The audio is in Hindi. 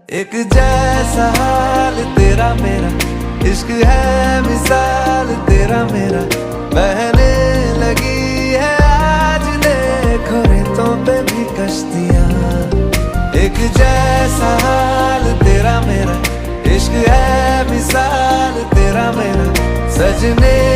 एक जैसा हाल तेरा मेरा, इश्क है मिसाल तेरा मेरा, बहने लगी है आज देखो रेतों पे भी कश्तियाँ। एक जैसा हाल तेरा मेरा, इश्क है मिसाल तेरा मेरा, सजने